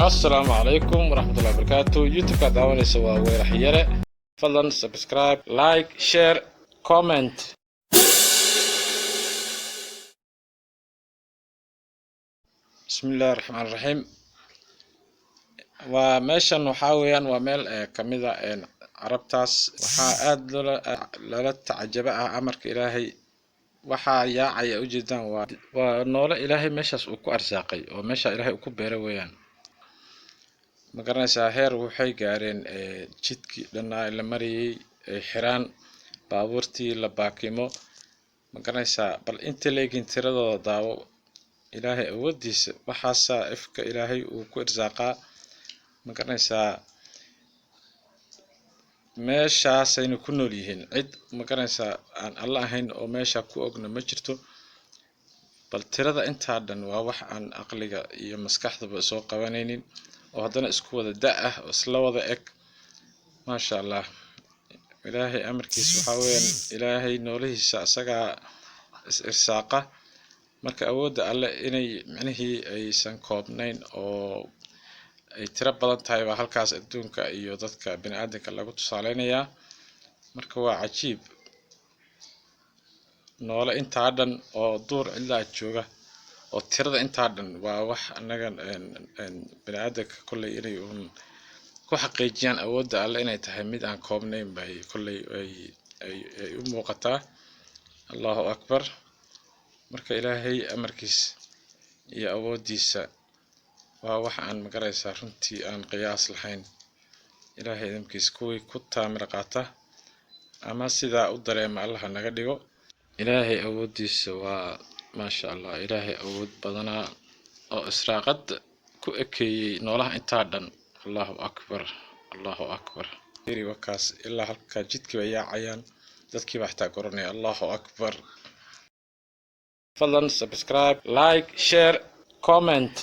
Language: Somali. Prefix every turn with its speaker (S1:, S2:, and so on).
S1: السلام عليكم ورحمة الله وبركاته. يوتيوب دعواني سوا ويرح يرى. فضلا سبسكرايب لايك شير كومنت. بسم الله الرحمن الرحيم. وماشان وحاويا وميل كميدا عربتاس وحا آد لولا تعجبها أمرك إلهي waxaa yaacaya u jeedaan waa noole ilaahay meeshaas uu ku arsaaqay oo meesha ilaahay uu ku beeray weeyaan ma garanaysaa heer waxay gaareen jidkii dhanaa la mariyay xiraan baabuurtii la baakimo ma garanaysaa bal inta leegin tiradooda daawo ilaahay awoodiisa waxaasa ifka ilaahay uu ku arsaaqaa ma garanaysaa meeshaas aynu ku nool yihiin cid ma garanaysaa aan alla ahayn oo meesha ku ogna ma jirto bal tirada intaa dhan waa wax aan aqliga iyo maskaxdaba soo qabanaynin oo haddana isku wada da' oo isla wada eg maasha allah ilaahay amarkiisa waxaa weeyaan ilaahay noolihiisa asagaa is-irsaaqa marka awoodda alle inay micnihii aysan koobnayn oo ay tiro badan tahay baa halkaas adduunka iyo dadka bini'aadanka lagu tusaaleynayaa marka waa cajiib noole intaa dhan oo duur cidlaa jooga oo tirada intaa dhan waa wax annaga bini'aadanka kolley inay ku xaqiijiyaan awoodda alle inay tahay mid aan koobnayn bay kolley ay u muuqataa allahu akbar marka ilaahay amarkiis iyo awooddiisa waa wax aan magaraysaa runtii aan qiyaas lahayn ilaahay idinkiis kuwii ku taamir qaata ama sidaa u dareema allah naga dhigo ilaahay awooddiisa waa maasha allah ilaahay awood badanaa oo israaqad ku ekeeyay noolaha intaa dhan allahu akbar wakaas ilaa halka jidkii bay yaacayaan dadkii baa xitaa goranaya allahu akbar fadlan subscribe like share comment